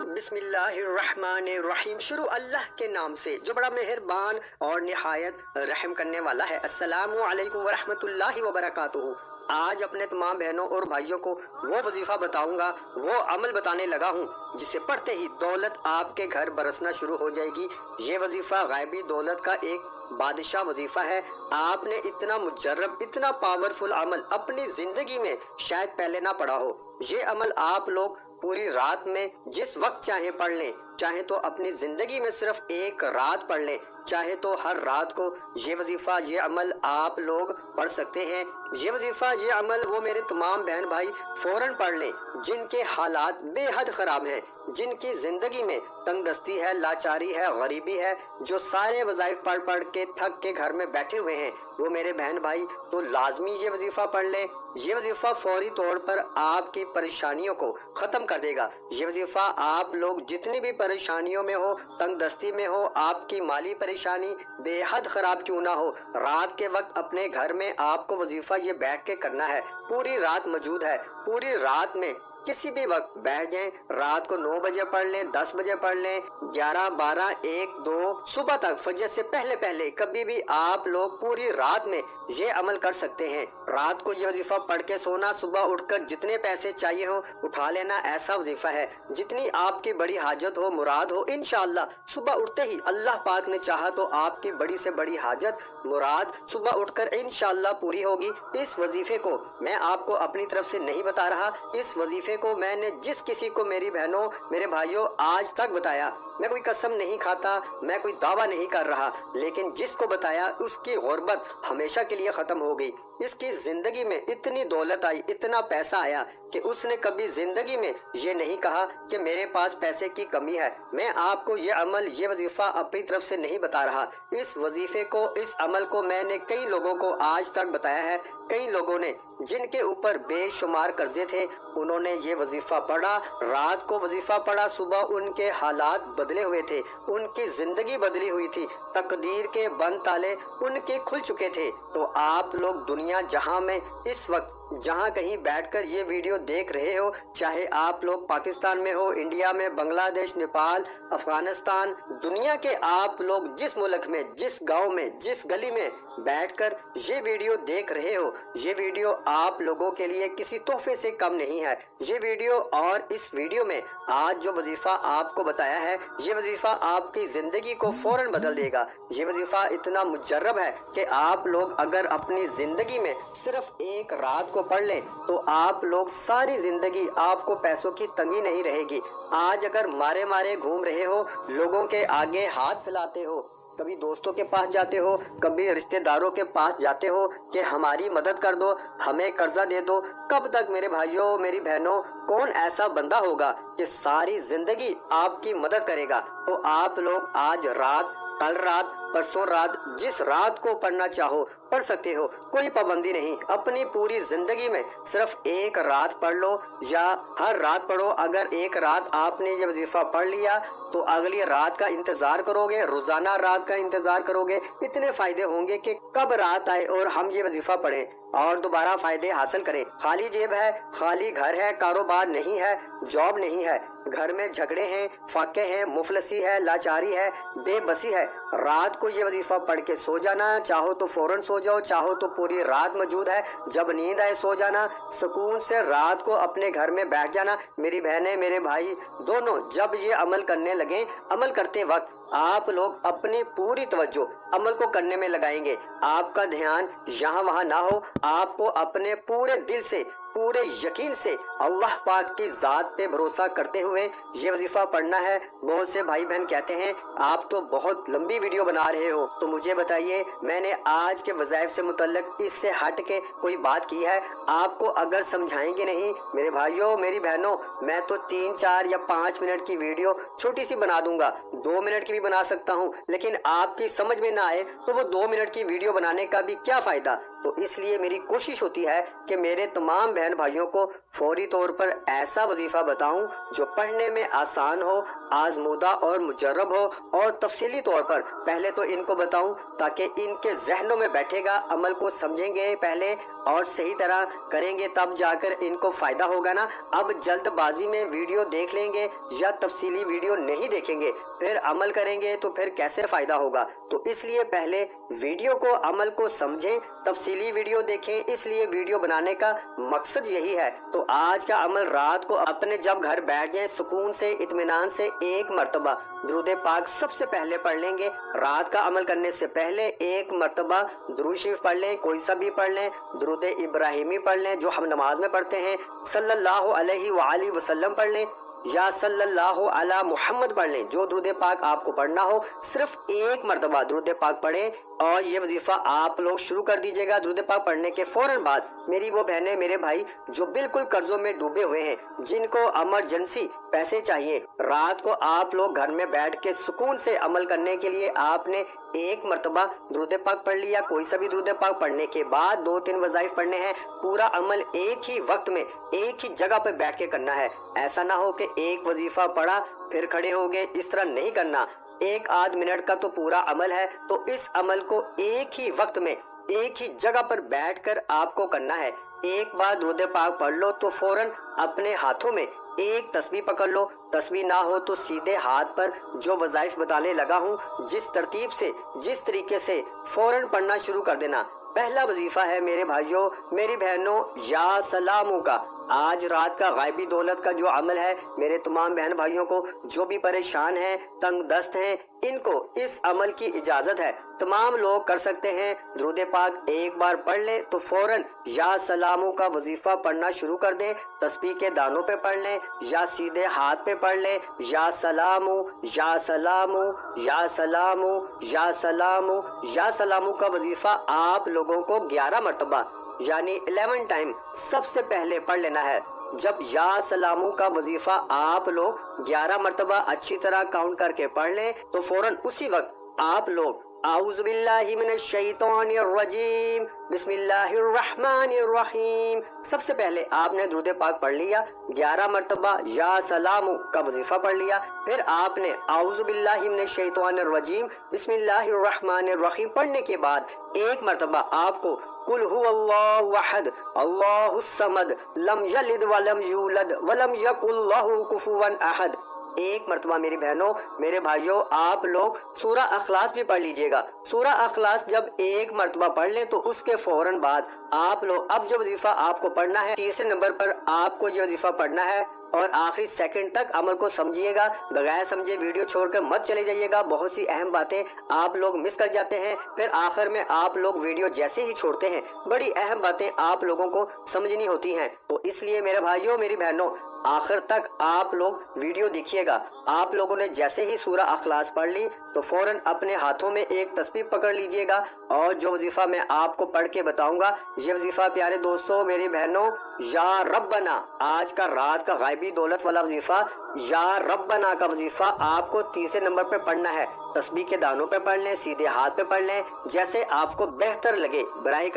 بسم اللہ الرحمن الرحیم۔ شروع اللہ کے نام سے جو بڑا مہربان اور نہایت رحم کرنے والا ہے۔ السلام علیکم ورحمۃ اللہ وبرکاتہ۔ آج اپنے تمام بہنوں اور بھائیوں کو وہ وظیفہ بتاؤں گا، وہ عمل بتانے لگا ہوں جسے پڑھتے ہی دولت آپ کے گھر برسنا شروع ہو جائے گی۔ یہ وظیفہ غیبی دولت کا ایک بادشاہ وظیفہ ہے۔ آپ نے اتنا مجرب، اتنا پاورفل عمل اپنی زندگی میں شاید پہلے نہ پڑھا ہو۔ یہ عمل آپ لوگ پوری رات میں جس وقت چاہیں پڑھ لیں، چاہے تو اپنی زندگی میں صرف ایک رات پڑھ لیں، چاہے تو ہر رات کو یہ وظیفہ، یہ عمل آپ لوگ پڑھ سکتے ہیں۔ یہ وظیفہ، یہ عمل وہ میرے تمام بہن بھائی فوراً پڑھ لیں جن کے حالات بے حد خراب ہیں، جن کی زندگی میں تنگ دستی ہے، لاچاری ہے، غریبی ہے، جو سارے وظائف پڑھ پڑھ کے تھک کے گھر میں بیٹھے ہوئے ہیں، وہ میرے بہن بھائی تو لازمی یہ وظیفہ پڑھ لیں۔ یہ وظیفہ فوری طور پر آپ کی پریشانیوں کو ختم کر دے گا۔ یہ وظیفہ آپ لوگ جتنی بھی پریشانیوں میں ہو، تنگ دستی میں ہو، آپ کی مالی پریشانی بے حد خراب کیوں نہ ہو، رات کے وقت اپنے گھر میں آپ کو وظیفہ یہ بیٹھ کے کرنا ہے۔ پوری رات موجود ہے، پوری رات میں کسی بھی وقت بیٹھ جائیں، رات کو 9 بجے پڑھ لیں، 10 بجے پڑھ لیں، 11، 12، 1، 2 صبح تک، فجر سے پہلے کبھی بھی آپ لوگ پوری رات میں یہ عمل کر سکتے ہیں۔ رات کو یہ وظیفہ پڑھ کے سونا، صبح اٹھ کر جتنے پیسے چاہیے ہو اٹھا لینا، ایسا وظیفہ ہے۔ جتنی آپ کی بڑی حاجت ہو، مراد ہو، انشاءاللہ صبح اٹھتے ہی اللہ پاک نے چاہا تو آپ کی بڑی سے بڑی حاجت، مراد صبح اٹھ کر انشاءاللہ پوری ہوگی۔ اس وظیفے کو میں آپ کو اپنی طرف سے نہیں بتا رہا، اس وظیفے کو میں نے جس کسی کو، میری بہنوں، میرے بھائیوں، آج تک بتایا، میں کوئی قسم نہیں کھاتا، میں کوئی دعویٰ نہیں کر رہا، لیکن جس کو بتایا اس کی غربت ہمیشہ کے لیے ختم ہو گئی۔ اس کی زندگی میں اتنی دولت آئی، اتنا پیسہ آیا کہ اس نے کبھی زندگی میں یہ نہیں کہا کہ میرے پاس پیسے کی کمی ہے۔ میں آپ کو یہ عمل، یہ وظیفہ اپنی طرف سے نہیں بتا رہا۔ اس وظیفے کو، اس عمل کو میں نے کئی لوگوں کو آج تک بتایا ہے۔ کئی لوگوں نے جن کے اوپر بے شمار قرضے تھے، انہوں نے یہ وظیفہ پڑھا، رات کو وظیفہ پڑھا، صبح ان کے حالات بدلے ہوئے تھے، ان کی زندگی بدلی ہوئی تھی، تقدیر کے بند تالے ان کے کھل چکے تھے۔ تو آپ لوگ دنیا جہاں میں اس وقت جہاں کہیں بیٹھ کر یہ ویڈیو دیکھ رہے ہو، چاہے آپ لوگ پاکستان میں ہو، انڈیا میں، بنگلہ دیش، نیپال، افغانستان، دنیا کے آپ لوگ جس ملک میں، جس گاؤں میں، جس گلی میں بیٹھ کر یہ ویڈیو دیکھ رہے ہو، یہ ویڈیو آپ لوگوں کے لیے کسی تحفے سے کم نہیں ہے۔ یہ ویڈیو اور اس ویڈیو میں آج جو وظیفہ آپ کو بتایا ہے، یہ وظیفہ آپ کی زندگی کو فوراً بدل دے گا۔ یہ وظیفہ اتنا مجرب ہے کہ آپ لوگ اگر اپنی زندگی میں صرف ایک رات کو پڑھ لیں تو آپ لوگ ساری زندگی، آپ کو پیسوں کی تنگی نہیں رہے گی۔ آج اگر مارے گھوم رہے ہو، لوگوں کے آگے ہاتھ پھیلاتے ہو، کبھی دوستوں کے پاس جاتے ہو، کبھی رشتہ داروں کے پاس جاتے ہو کہ ہماری مدد کر دو، ہمیں قرضہ دے دو، کب تک میرے بھائیوں، میری بہنوں، کون ایسا بندہ ہوگا کہ ساری زندگی آپ کی مدد کرے گا؟ تو آپ لوگ آج رات، کل رات، پرسوں رات، جس رات کو پڑھنا چاہو پڑھ سکتے ہو، کوئی پابندی نہیں۔ اپنی پوری زندگی میں صرف ایک رات پڑھ لو یا ہر رات پڑھو۔ اگر ایک رات آپ نے یہ وظیفہ پڑھ لیا تو اگلی رات کا انتظار کرو گے، روزانہ رات کا انتظار کرو گے، اتنے فائدے ہوں گے کہ کب رات آئے اور ہم یہ وظیفہ پڑھیں اور دوبارہ فائدے حاصل کریں۔ خالی جیب ہے، خالی گھر ہے، کاروبار نہیں ہے، جاب نہیں ہے، گھر میں جھگڑے ہیں، فاقے ہیں، مفلسی ہے، لاچاری ہے، بے بسی ہے، رات کو یہ وظیفہ پڑھ کے سو جانا۔ چاہو تو فوراً سو جاؤ، چاہو تو پوری رات موجود ہے، جب نیند آئے سو جانا، سکون سے رات کو اپنے گھر میں بیٹھ جانا۔ میری بہنیں، میرے بھائی دونوں جب یہ عمل کرنے لگیں، عمل کرتے وقت آپ لوگ اپنی پوری توجہ عمل کو کرنے میں لگائیں گے۔ آپ کا دھیان یہاں وہاں نہ ہو، آپ کو اپنے پورے دل سے، پورے یقین سے اللہ پاک کی ذات پہ بھروسہ کرتے ہوئے یہ وظیفہ پڑھنا ہے۔ بہت سے بھائی بہن کہتے ہیں آپ تو بہت لمبی ویڈیو بنا رہے ہو، تو مجھے بتائیے میں نے آج کے وظائف سے متعلق اس سے ہٹ کے کوئی بات کی ہے؟ آپ کو اگر سمجھائیں گے نہیں میرے بھائیوں، میری بہنوں، میں تو 3، 4 یا 5 منٹ کی ویڈیو چھوٹی سی بنا دوں گا، 2 منٹ کی بھی بنا سکتا ہوں، لیکن آپ کی سمجھ میں نہ آئے تو وہ 2 منٹ کی ویڈیو بنانے کا بھی کیا فائدہ؟ تو اس لیے میری کوشش ہوتی ہے کہ میرے تمام बहन भाइयों को फौरी तौर पर ऐसा वजीफा बताऊं जो पढ़ने में आसान हो, आजमूदा और मुजर्रब हो, और तफसीली तौर पर पहले तो इनको बताऊं ताकि इनके जहनों में बैठेगा, अमल को समझेंगे पहले और सही तरह करेंगे, तब जाकर इनको फ़ायदा होगा ना। अब जल्दबाजी में वीडियो देख लेंगे या तफसीली वीडियो नहीं देखेंगे फिर अमल करेंगे तो फिर कैसे फ़ायदा होगा। तो इसलिए पहले वीडियो को, अमल को समझें, तफसीली वीडियो देखें। इसलिए वीडियो बनाने का मकसद यही है। तो आज का अमल रात को अपने जब घर बैठ जाएं सुकून से, इत्मीनान से, एक मरतबा दुरूद पाक सबसे पहले पढ़ लेंगे। रात का अमल करने से पहले एक मरतबा दुरूद शरीफ पढ़ लें, कोई सा भी पढ़ लें, दुरूद इब्राहिमी पढ़ लें जो हम नमाज में पढ़ते हैं, सल्लल्लाहु अलैहि वालैहि वसल्लम पढ़ लें, या सल्लल्लाहु अला मुहम्मद पढ़ लें। जो दुरूद पाक आपको पढ़ना हो सिर्फ एक मरतबा दुरूद पाक पढ़ें और ये वजीफा आप लोग शुरू कर दीजिएगा। दुरूद पाक पढ़ने के फौरन बाद मेरी वो बहनें, मेरे भाई जो बिल्कुल कर्जों में डूबे हुए हैं, जिनको इमरजेंसी पैसे चाहिए, रात को आप लोग घर में बैठ के सुकून से अमल करने के लिए आपने एक मरतबा दुरूद पाक पढ़ लिया। कोई सा भी दुरूद पाक पढ़ने के बाद 2-3 वज़ाइफ पढ़ने हैं। पूरा अमल एक ही वक्त में एक ही जगह पर बैठ के करना है। ऐसा ना हो कि एक वजीफा पढ़ा फिर खड़े हो गए, इस तरह नहीं करना। 1-8 मिनट का तो पूरा अमल है, तो इस अमल को एक ही वक्त में एक ही जगह पर बैठकर आपको करना है। एक बार दुरूद पाक पढ़ लो तो फौरन अपने हाथों में एक तस्बीह पकड़ लो। तस्बीह ना हो तो सीधे हाथ पर जो वज़ाइफ बताने लगा हूँ जिस तरतीब से, जिस तरीके से फौरन पढ़ना शुरू कर देना। पहला वजीफा है मेरे भाइयों, मेरी बहनों, या सलामों का। आज रात का गायबी दौलत का जो अमल है, मेरे तमाम बहन भाइयों को जो भी परेशान हैं, तंग दस्त हैं, इनको इस अमल की इजाज़त है। तमाम लोग कर सकते हैं। दुरूद पाक एक बार पढ़ लें तो फौरन या सलामों का वजीफा पढ़ना शुरू कर दें। तस्बीह के दानों पे पढ़ लें या सीधे हाथ पे पढ़ लें। या सलामो, या सलामो, या सलामो, या सलामो, या सलामो का वजीफा आप लोगों को 11 मरतबा यानी 11 टाइम सबसे पहले पढ़ लेना है। जब या सलामों का वजीफा आप लोग 11 मरतबा अच्छी तरह काउंट करके पढ़ लें तो फौरन उसी वक्त आप लोग आऊज़ु बिल्लाहि मिनश शैतानिर रजीम, बिस्मिल्लाहिर रहमानिर रहीम, सबसे पहले आपने दुरूद पाक पढ़ लिया। 11 मरतबा या सलामो का वजीफा पढ़ लिया। फिर आपने आऊज़ु बिल्लाहि मिनश शैतानिर रजीम, बिस्मिल्लाहिर रहमानिर रहीम पढ़ने के बाद एक मरतबा आपको कुल हुवल्लाहु अहद अल्लाहुस समद लम यलिद वलम यूलद वलम यकुल लहू कुफुवन अहद, एक मरतबा मेरी बहनों, मेरे भाइयों, आप लोग सूरा अखलास भी पढ़ लीजिएगा। सूरा अखलास जब एक मरतबा पढ़ लें तो उसके फौरन बाद आप लोग, अब जो वजीफा आपको पढ़ना है, तीसरे नंबर पर आपको ये वजीफा पढ़ना है और आखिरी सेकंड तक अमल को समझिएगा। बगैर समझे वीडियो छोड़कर मत चले जाइएगा। बहुत सी अहम बातें आप लोग मिस कर जाते हैं, फिर आखिर में आप लोग वीडियो जैसे ही छोड़ते हैं बड़ी अहम बातें आप लोगों को समझनी होती हैं। तो इसलिए मेरे भाइयों, मेरी बहनों, आखिर तक आप लोग वीडियो देखिएगा। आप लोगों ने जैसे ही सूरा अखलास पढ़ ली तो फौरन अपने हाथों में एक तस्बीह पकड़ लीजिएगा और जो वजीफा मैं आपको पढ़ के बताऊंगा, ये वजीफा प्यारे दोस्तों, मेरी बहनों, या रब्बना, आज का रात का गायबी दौलत वाला वजीफा, या रब्बना का वजीफा आपको तीसरे नंबर पे पढ़ना है। तस्बीह के दानों पे पढ़ लें, सीधे हाथ पे पढ़ लें, जैसे आपको बेहतर लगे। बराए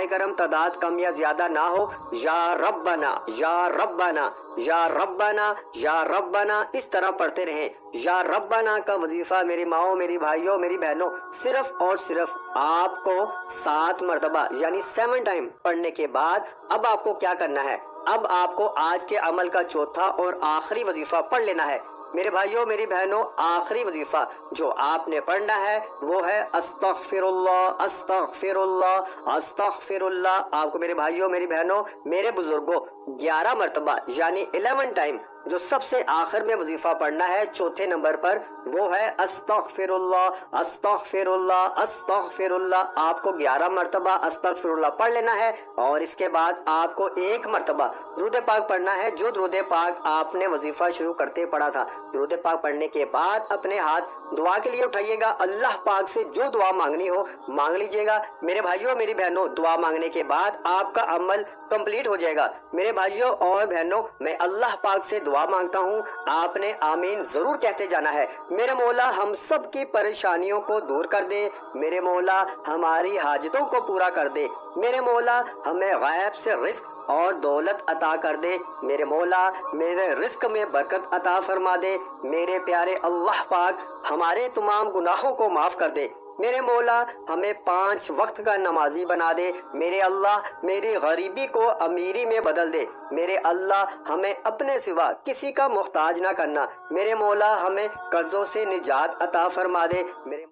करम तादाद कम या ज्यादा ना हो। या रब्बना, या रब्बना, या रब्बना, या रब्बना, इस तरह पढ़ते रहें। या रब्बना का वजीफा मेरी माओ, मेरी भाइयों, मेरी बहनों, सिर्फ और सिर्फ आपको 7 मरतबा यानी 7 टाइम पढ़ने के बाद अब आपको क्या करना है? अब आपको आज के अमल का चौथा और आखिरी वजीफा पढ़ लेना है। मेरे भाइयों, मेरी बहनों, आखिरी वजीफा जो आपने पढ़ना है वो है अस्तगफिरुल्लाह, अस्तगफिरुल्लाह, अस्तगफिरुल्लाह। आपको मेरे भाइयों, मेरी बहनों, मेरे बुजुर्गों 11 मरतबा यानी 11 टाइम जो सबसे आखिर में वजीफा पढ़ना है चौथे नंबर पर, वो है अस्तगफिरुल्लाह, अस्तगफिरुल्लाह, अस्तगफिरुल्लाह। आपको 11 मरतबा अस्तगफिरुल्लाह पढ़ लेना है और इसके बाद आपको एक मरतबा दुरूद पाक पढ़ना है, जो दुरूद पाक आपने वजीफा शुरू करते पढ़ा था। दुरूद पाक पढ़ने के बाद अपने हाथ दुआ के लिए उठाइएगा। अल्लाह पाक से जो दुआ मांगनी हो मांग लीजिएगा। मेरे भाइयों, मेरी बहनों, दुआ मांगने के बाद आपका अमल कंप्लीट हो जाएगा। मेरे भाइयों और बहनों, मैं अल्लाह पाक से दुआ मांगता हूँ, आपने आमीन जरूर कहते जाना है। मेरे मौला हम सब की परेशानियों को दूर कर दे, मेरे मौला हमारी हाजतों को पूरा कर दे, मेरे मौला हमें गायब से रिस्क اور دولت عطا کر دے۔ میرے مولا میرے رزق میں برکت عطا فرما دے۔ میرے پیارے اللہ پاک ہمارے تمام گناہوں کو معاف کر دے۔ میرے مولا ہمیں 5 وقت کا نمازی بنا دے۔ میرے اللہ میری غریبی کو امیری میں بدل دے۔ میرے اللہ ہمیں اپنے سوا کسی کا محتاج نہ کرنا۔ میرے مولا ہمیں قرضوں سے نجات عطا فرما دے۔ میرے